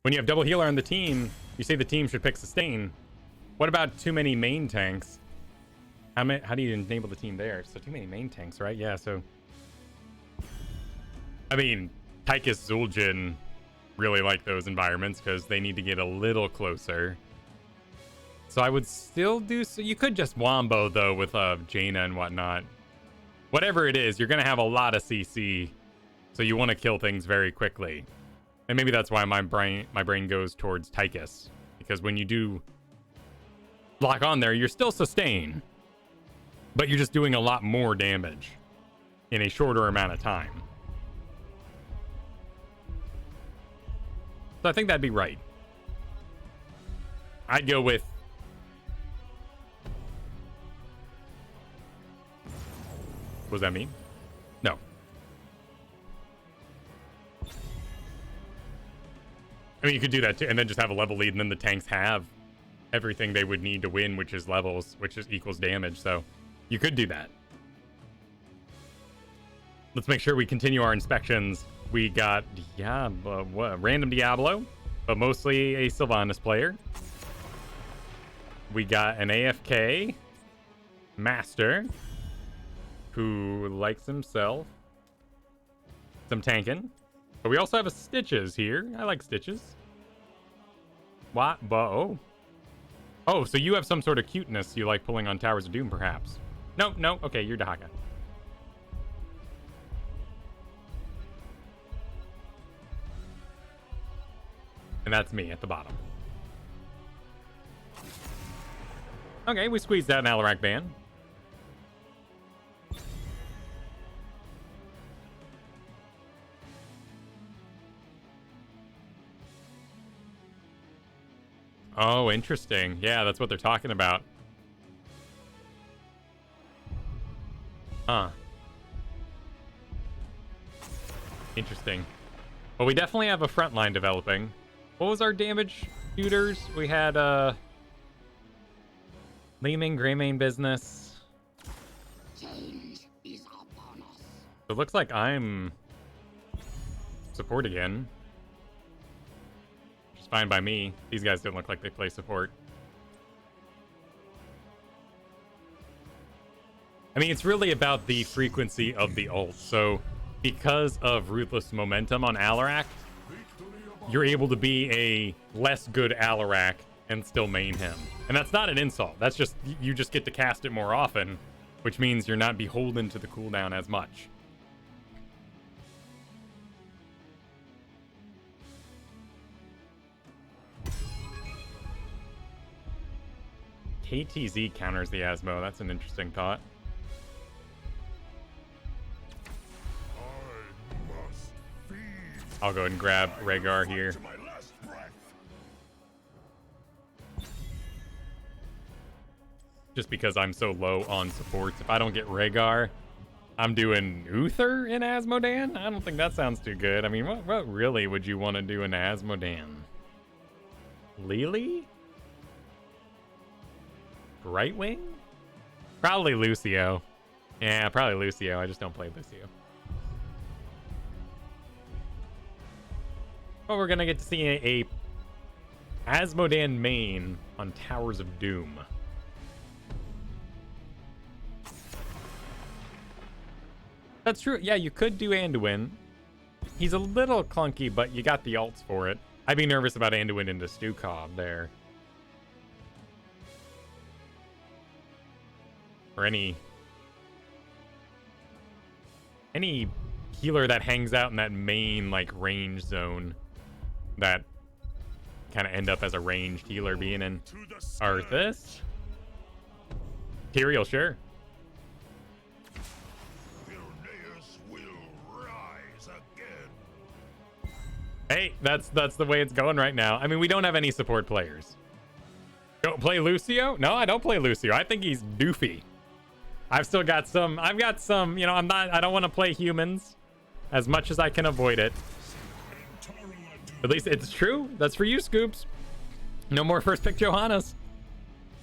When you have double healer on the team, you say the team should pick sustain. What about too many main tanks? How do you enable the team there? So too many main tanks, right? Yeah, so... I mean, Tychus, Zul'jin really like those environments because they need to get a little closer. So I would still do... So you could just Wombo, though, with Jaina and whatnot. Whatever it is, you're going to have a lot of CC. So you want to kill things very quickly. And maybe that's why my brain goes towards Tychus. Because when you do lock on there, you're still sustain. But you're just doing a lot more damage in a shorter amount of time. So I think that'd be right. I'd go with... What does that mean? No. I mean, you could do that too, and then just have a level lead, and then the tanks have everything they would need to win, which is levels, which is equals damage. So you could do that. Let's make sure we continue our inspections. We got, random Diablo, but mostly a Sylvanas player. We got an AFK Master, who likes himself some tanking. But we also have a Stitches here. I like Stitches. What? Oh, so you have some sort of cuteness you like pulling on Towers of Doom, perhaps. No. Okay, you're Dahaka. And that's me at the bottom. Okay, we squeezed out an Alarak ban. Oh, interesting. Yeah, that's what they're talking about. Huh. Interesting. Well, we definitely have a front line developing. What was our damage shooters? We had, Leeming, Greymane business. Change is upon us. So it looks like I'm support again. Which is fine by me. These guys don't look like they play support. I mean, it's really about the frequency of the ult. So because of Ruthless Momentum on Alarak, you're able to be a less good Alarak and still main him. And that's not an insult. That's just, you just get to cast it more often, which means you're not beholden to the cooldown as much. KTZ counters the Asmo. That's an interesting thought. I'll go ahead and grab Rhaegar here. Just because I'm so low on supports. If I don't get Rhaegar, I'm doing Uther in Asmodan? I don't think that sounds too good. I mean, what really would you want to do in Asmodan? Lily? Brightwing? Probably Lucio. Yeah, probably Lucio. I just don't play Lucio. Well, we're gonna get to see a Asmodan main on Towers of Doom. That's true. Yeah, you could do Anduin. He's a little clunky, but you got the ults for it. I'd be nervous about Anduin into Stukov there. Or any healer that hangs out in that main, like, range zone that kind of end up as a ranged healer being in Arthas. Tyrael, sure. Hey, that's the way it's going right now. I mean, we don't have any support players. Don't play Lucio? No, I don't play Lucio. I think he's doofy. I've got some, you know, I don't want to play humans as much as I can avoid it. At least it's true. That's for you, Scoops. No more first pick Johannes.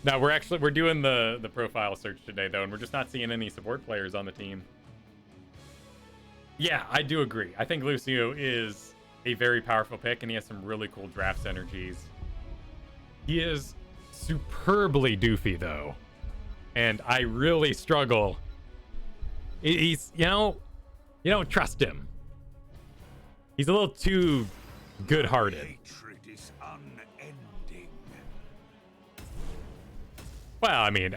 No, we're doing the profile search today, though, and we're just not seeing any support players on the team. Yeah, I do agree. I think Lucio is a very powerful pick, and he has some really cool draft synergies. He is superbly doofy, though, and I really struggle. He's, you don't trust him. He's a little too good-hearted. Hatred is unending. Well, I mean,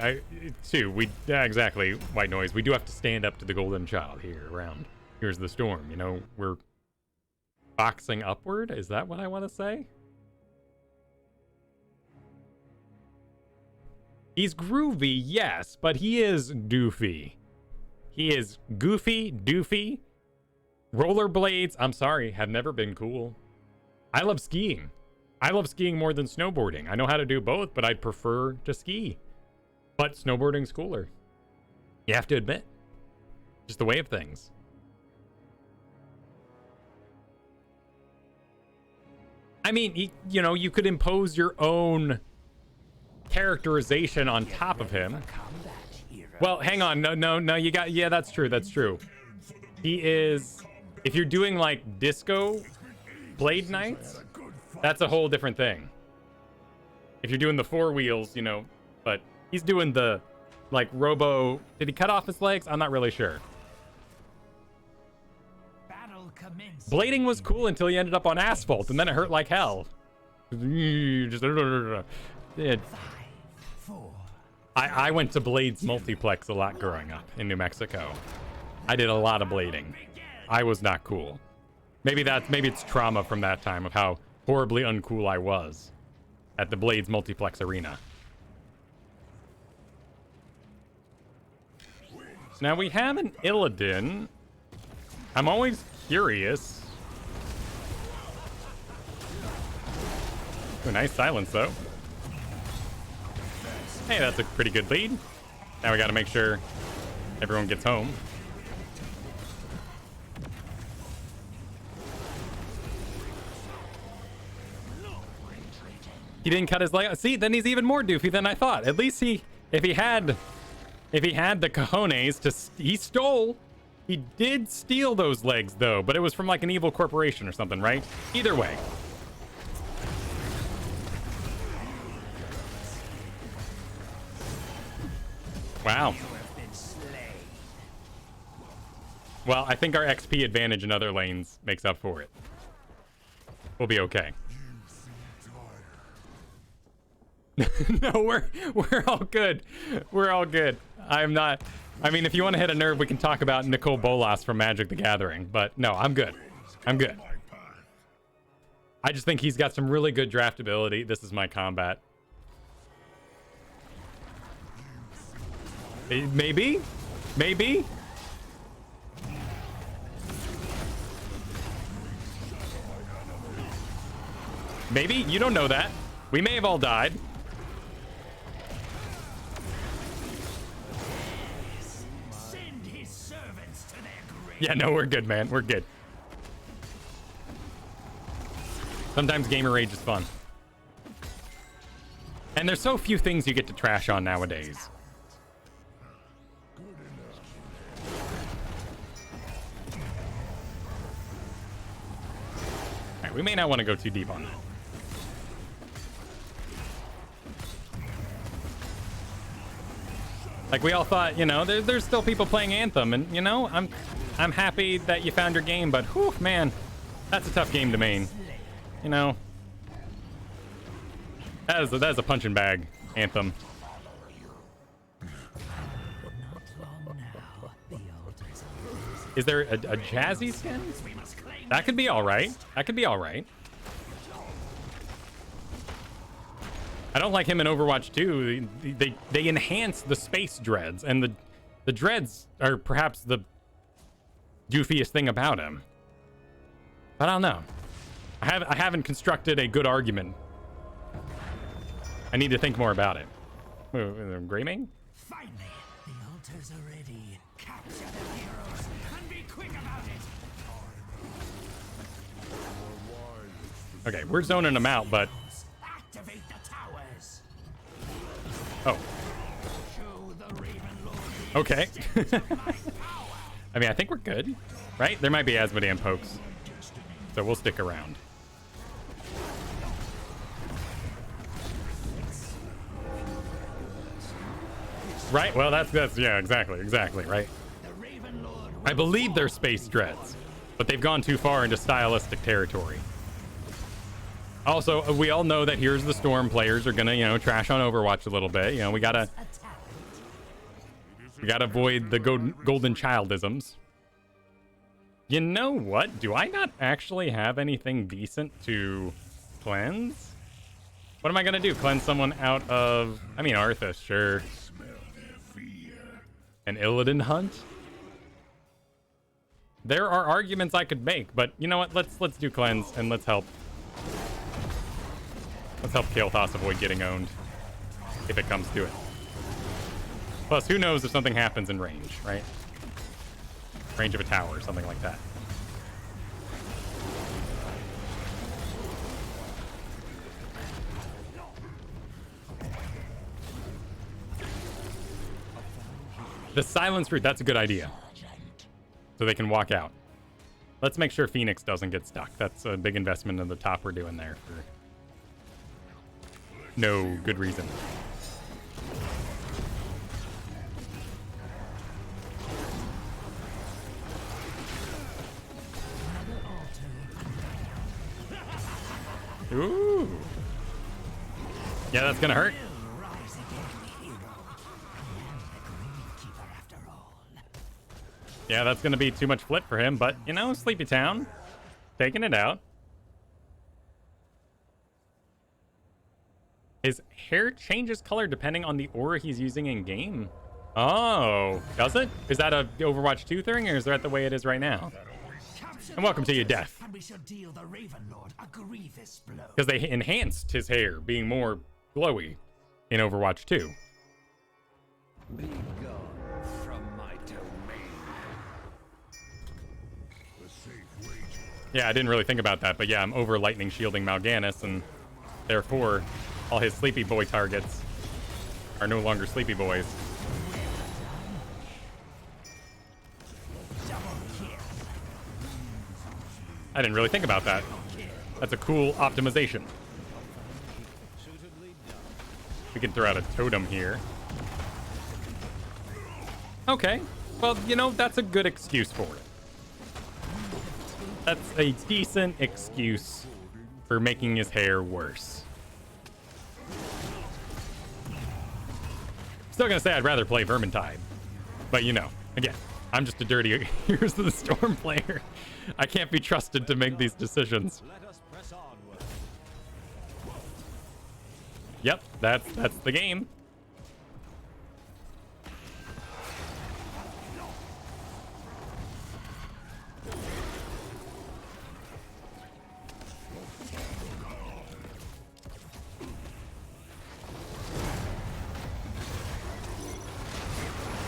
exactly, White Noise. We do have to stand up to the Golden Child here around Here's the Storm. You know, we're boxing upward. Is that what I want to say? He's groovy, yes, but he is doofy. He is goofy, doofy. Rollerblades, I'm sorry, have never been cool. I love skiing. I love skiing more than snowboarding. I know how to do both, but I'd prefer to ski. But snowboarding's cooler. You have to admit. Just the way of things. I mean, you could impose your own characterization on top of him. Well, hang on. No, you got... Yeah, that's true. He is... If you're doing, like, disco Blade Knights, that's a whole different thing. If you're doing the 4 wheels, but he's doing the, like, robo... Did he cut off his legs? I'm not really sure. Blading was cool until he ended up on asphalt, and then it hurt like hell. I went to Blades Multiplex a lot growing up in New Mexico. I did a lot of blading. I was not cool. Maybe it's trauma from that time of how horribly uncool I was at the Blades Multiplex arena. Now we have an Illidan. I'm always curious. Ooh, nice silence though. Hey, that's a pretty good lead. Now we gotta make sure everyone gets home. He didn't cut his leg. See, then he's even more doofy than I thought. At least if he had the cojones to, he stole. He did steal those legs though, but it was from like an evil corporation or something, right? Either way. Wow. Well, I think our XP advantage in other lanes makes up for it. We'll be okay. No, we're all good. We're all good. I'm not. I mean, if you want to hit a nerve, we can talk about Nicole Bolas from Magic the Gathering. But no, I'm good. I'm good. I just think he's got some really good draftability. This is my combat. Maybe? Maybe? Maybe? You don't know that. We may have all died. Send his servants to their grave. Yeah, no, we're good, man. We're good. Sometimes gamer rage is fun. And there's so few things you get to trash on nowadays. Alright, we may not want to go too deep on that. Like we all thought, there's still people playing Anthem, and I'm happy that you found your game, but whew, man, that's a tough game to main. That is a punching bag, Anthem. Is there a jazzy skin? That could be all right. That could be all right. I don't like him in Overwatch 2. They enhance the space dreads, and the dreads are perhaps the goofiest thing about him. But I don't know. I haven't constructed a good argument. I need to think more about it. Greymane? Finally, the altars are ready. Capture the heroes and be quick about it. Okay, we're zoning them out, but... Activate the towers. Oh. Show the Raven Lord Okay. my power. I mean, I think we're good, right? There might be Asmodean pokes. So we'll stick around. Right? Well, that's yeah, exactly, right? I believe they're space dreads, but they've gone too far into stylistic territory. Also, we all know that Here's the Storm players are gonna, you know, trash on Overwatch a little bit. You know, we gotta avoid the golden childisms. You know what? Do I not actually have anything decent to cleanse? What am I gonna do? Cleanse someone out of... I mean, Arthas, sure. An Illidan hunt? There are arguments I could make, but you know what? Let's do cleanse and let's help. Let's help kael'thas avoid getting owned, if it comes to it. Plus, who knows if something happens in range, right? Range of a tower or something like that. The silence route, that's a good idea. So they can walk out. Let's make sure Phoenix doesn't get stuck. That's a big investment in the top we're doing there for no good reason. Ooh. Yeah, that's gonna hurt. Yeah, that's gonna be too much flip for him, but you know, Sleepy Town taking it out. His hair changes color depending on the aura he's using in game. Oh, does it? Is that a Overwatch 2 thing, or is that the way it is right now? And welcome to your death. Because they enhanced his hair being more glowy in Overwatch 2. Be gone from my domain. Yeah, I didn't really think about that, but yeah, I'm over lightning shielding Mal'Ganis, and therefore all his sleepy boy targets are no longer sleepy boys. I didn't really think about that. That's a cool optimization. We can throw out a totem here. Okay. Well, you know, that's a good excuse for it. That's a decent excuse for making his hair worse. Still gonna say I'd rather play Vermintide. But you know, again, I'm just a dirty Here's the Storm player. I can't be trusted to make these decisions. Yep, that's the game.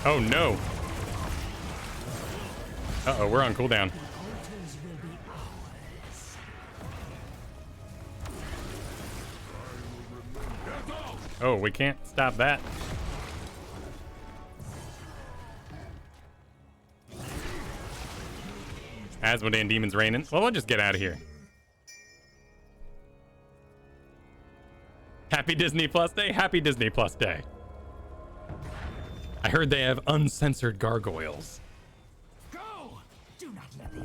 Oh no. Uh-oh, we're on cooldown. Oh, we can't stop that. Asmodean demons raining. Well, we'll just get out of here. Happy Disney Plus Day. Happy Disney Plus Day. I heard they have uncensored gargoyles.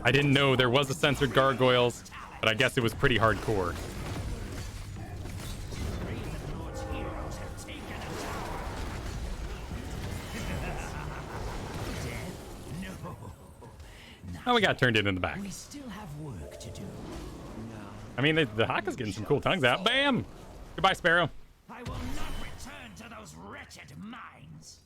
I didn't know there was a censored gargoyles, but I guess it was pretty hardcore. Oh, we got turned in the back. We still have work to do. I mean, the Haka's getting some cool tongues out. Bam! Goodbye, Sparrow. I will not return to those wretched mines.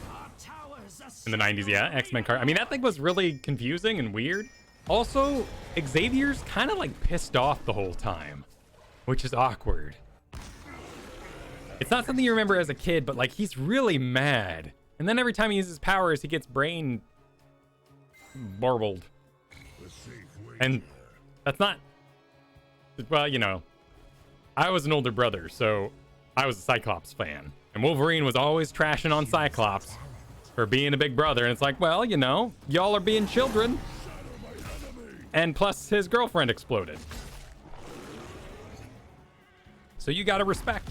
Our towers are In the 90s, yeah. X-Men card. I mean, that thing was really confusing and weird. Also, Xavier's kind of like pissed off the whole time, which is awkward. It's not something you remember as a kid, but like he's really mad. And then every time he uses powers, he gets brain barbled. And that's not, well, you know, I was an older brother, so I was a Cyclops fan. And Wolverine was always trashing on Cyclops. for being a big brother. And it's like, well, you know, y'all are being children. And plus his girlfriend exploded. So you gotta respect.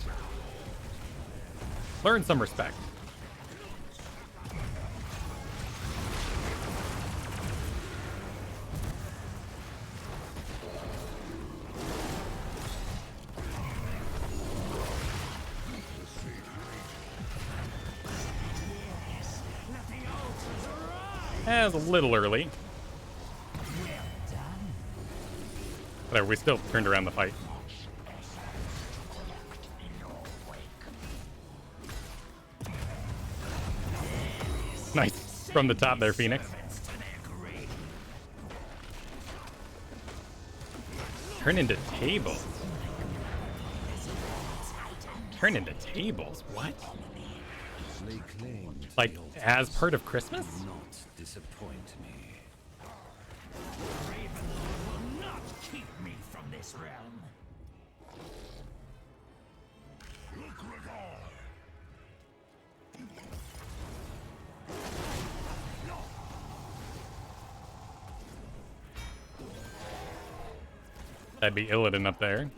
Learn some respect. That was a little early. There, we still turned around the fight. Nice. From the top there, Phoenix. Turn into tables. Turn into tables? What? Like, as part of Christmas? Disappoint me. Raven will not keep me from this realm. That'd be Illidan up there.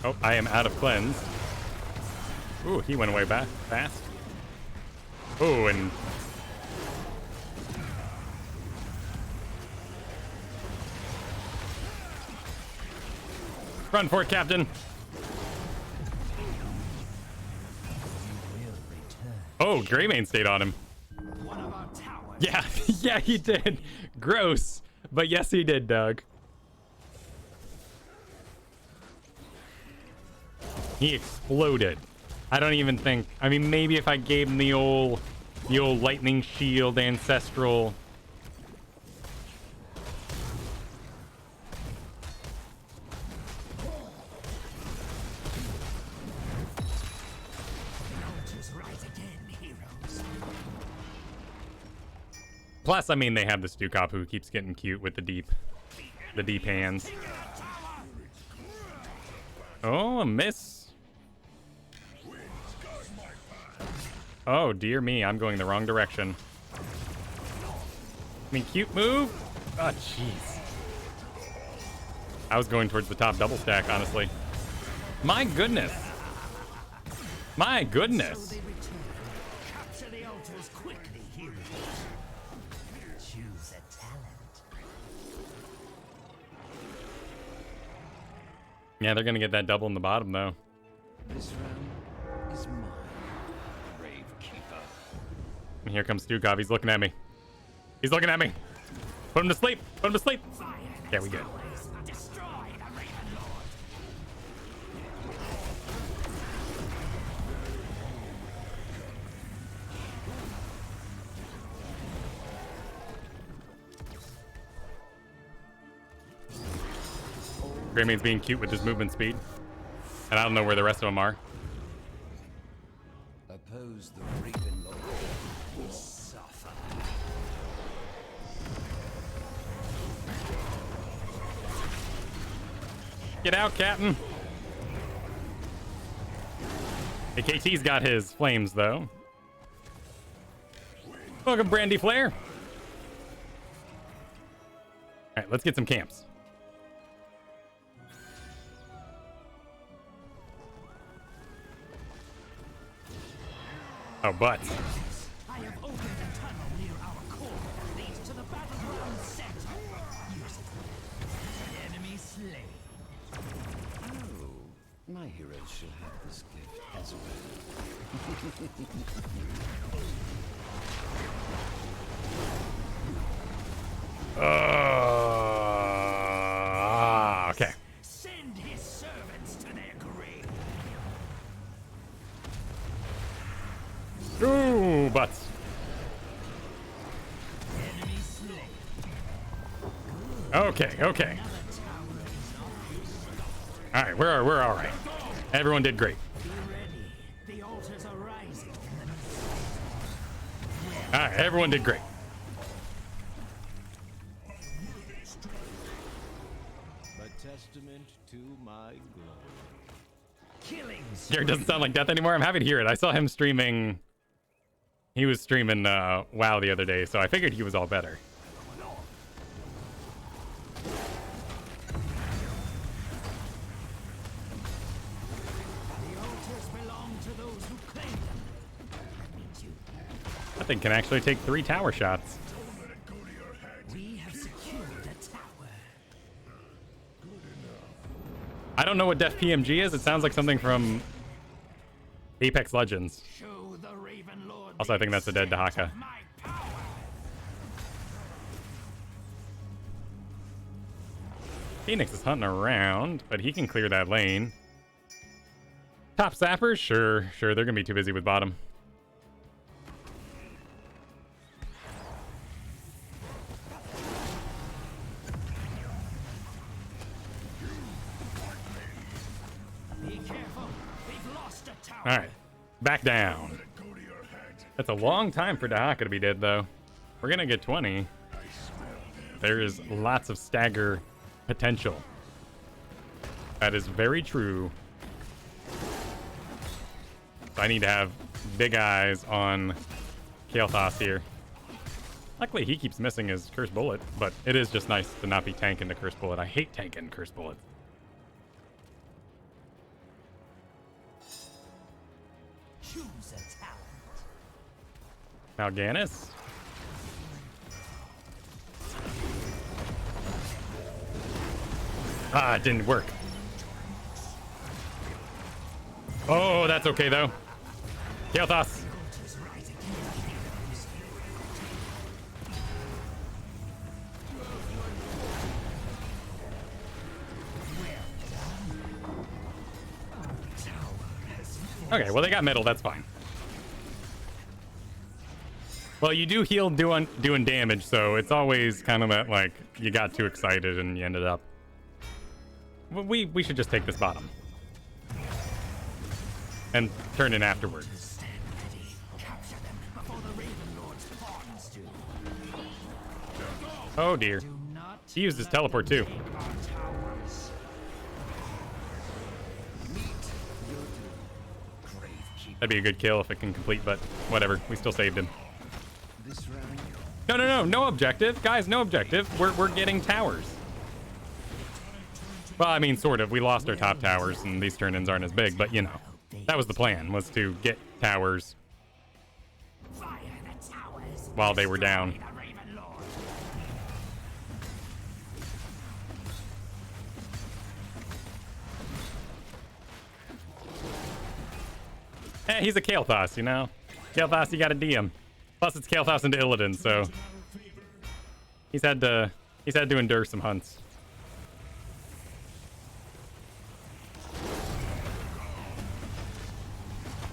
Oh, I am out of cleanse. Ooh, he went away back fast. Ooh, and run for it, Captain. Oh, Greymane stayed on him. Yeah, yeah, he did. Gross. But yes, he did, Doug. He exploded. I don't even think. I mean, maybe if I gave him the old lightning shield ancestral. Plus, I mean, they have the Stukop who keeps getting cute with the deep hands. Oh, a miss. Oh, dear me, I'm going the wrong direction. I mean, cute move? Oh, jeez. I was going towards the top double stack, honestly. My goodness. My goodness. Capture the altars quickly, heroes. Choose a talent. Yeah, they're going to get that double in the bottom, though. This realm is mine, Grave Keeper. And here comes Stukov. He's looking at me. He's looking at me. Put him to sleep. Put him to sleep. Yeah, we good. Destroy the Raven Lord. Greymane's being cute with his movement speed. And I don't know where the rest of them are. Oppose the Raven Lord. We suffer. Get out, Captain. The KT's got his flames, though. Welcome, Brandy Flare. All right, let's get some camps. Oh, but I have opened a tunnel near our core that leads to the battleground center. Use it. Enemy slain. Oh, my heroes shall have this gift as well. Okay. Send his servants to their grave. Ooh, butts. Enemy slain. Okay, okay. All right, we're all right. Everyone did great. Be ready. The altars are rising in the mist. All right, everyone did great. testament to my glory. Killing Jared doesn't sound like death anymore. I'm happy to hear it. I saw him streaming. He was streaming WoW the other day, so I figured he was all better. The altars belong to those who claim them. That means you. That thing can actually take 3 tower shots. We have secured the tower. I don't know what Def PMG is. It sounds like something from Apex Legends. Show the Raven Lord. Also, I think that's a dead Dahaka. My power. Phoenix is hunting around, but he can clear that lane. Top sappers? Sure. They're gonna be too busy with bottom. Be careful. We've lost a tower. All right, back down. That's a long time for Dahaka to be dead, though. We're gonna get 20. There is lots of stagger potential. That is very true. So I need to have big eyes on kael'thas here. Luckily, he keeps missing his Cursed Bullet, but it is just nice to not be tanking the Cursed Bullet. I hate tanking Cursed Bullets. Choose a talent. Mal'Ganis. Ah, it didn't work. Oh, that's okay, though. kael'thas. Okay, well, they got metal. That's fine. Well, you do heal doing damage, so it's always kind of that, like, you got too excited and you ended up... We should just take this bottom. And turn in afterwards. Stand ready. Capture them before the Raven Lord's pawns do. Oh, dear. Do not He used his let teleport, them too. take our towers. That'd be a good kill if it can complete, but whatever. We still saved him. This round, No objective. Guys, no objective. We're getting towers. Well, I mean, sort of. We lost our top towers, and these turn-ins aren't as big, but, you know. That was the plan, was to get towers Fire the towers. while they were down. The Raven Lord. He's a kael'thas, you know? kael'thas, you gotta DM. Plus, it's kael'thas into Illidan, so... He's had to endure some hunts.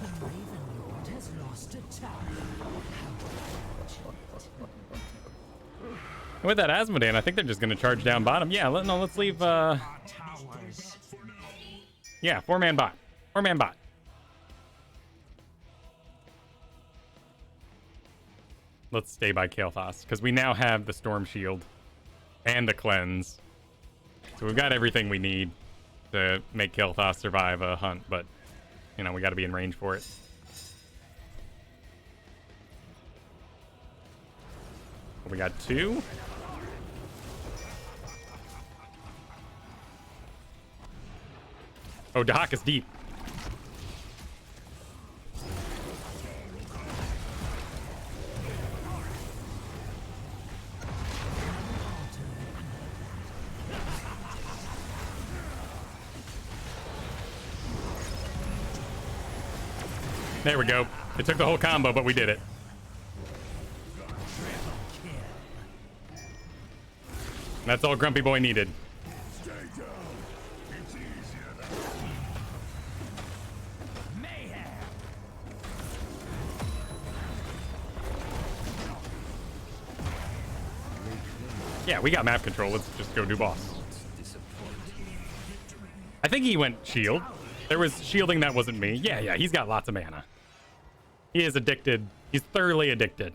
The Raven Lord has lost a tower. And with that Asmodan, I think they're just gonna charge down bottom. Yeah, let's leave, Our towers. Yeah, 4-man bot. 4-man bot. Let's stay by kael'thas, because we now have the Storm Shield and the Cleanse. So we've got everything we need to make kael'thas survive a hunt, but, you know, we got to be in range for it. We got 2. Oh, Dahaka's deep. There we go. It took the whole combo, but we did it. That's all Grumpy Boy needed. Mayhem. Yeah, we got map control. Let's just go do boss. I think he went shield. There was shielding that wasn't me. Yeah, he's got lots of mana. He is addicted. He's thoroughly addicted.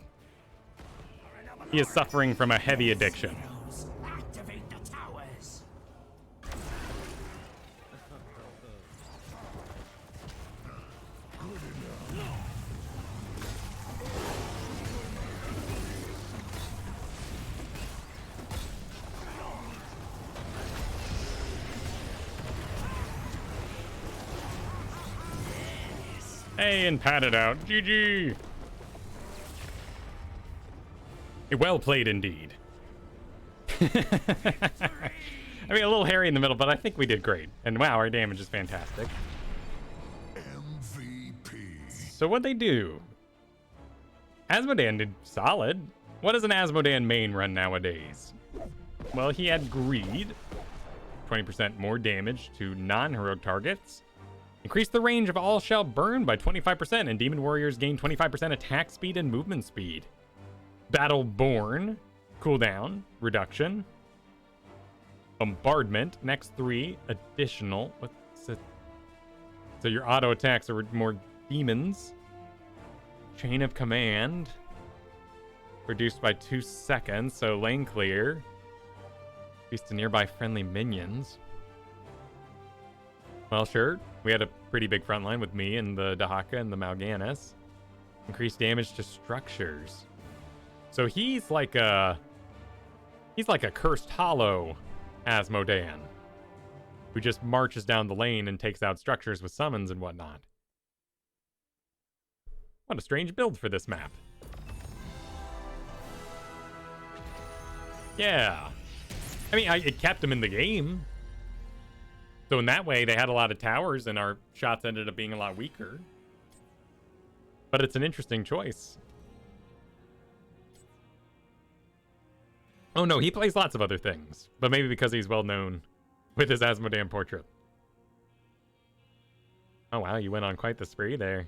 He is suffering from a heavy addiction. Activate the towers. Hey, and pat it out. GG. Well played indeed. I mean, a little hairy in the middle, but I think we did great. And wow, our damage is fantastic. MVP. So what'd they do? Asmodan did solid. What does an Asmodan main run nowadays? Well, he had Greed. 20% more damage to non-heroic targets. Increase the range of all shell burn by 25%, and Demon Warriors gain 25% attack speed and movement speed. Battleborn. Cooldown. Reduction. Bombardment. Next 3 additional. What's it? So your auto attacks are more demons. Chain of Command. Reduced by 2 seconds, so lane clear. Increased to nearby friendly minions. Well, sure. We had a pretty big front line with me and the Dahaka and the Mal'Ganis. Increased damage to structures. So he's like a cursed hollow Asmodan, who just marches down the lane and takes out structures with summons and whatnot. What a strange build for this map. Yeah. I mean, it kept him in the game. So in that way, they had a lot of towers and our shots ended up being a lot weaker. But it's an interesting choice. Oh no, he plays lots of other things. But maybe because he's well known with his Asmodan portrait. Oh wow, you went on quite the spree there.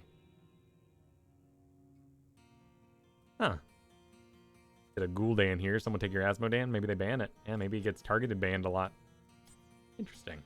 Huh. Get a Gul'dan here. Someone take your Asmodan. Maybe they ban it. Yeah, maybe it gets targeted banned a lot. Interesting.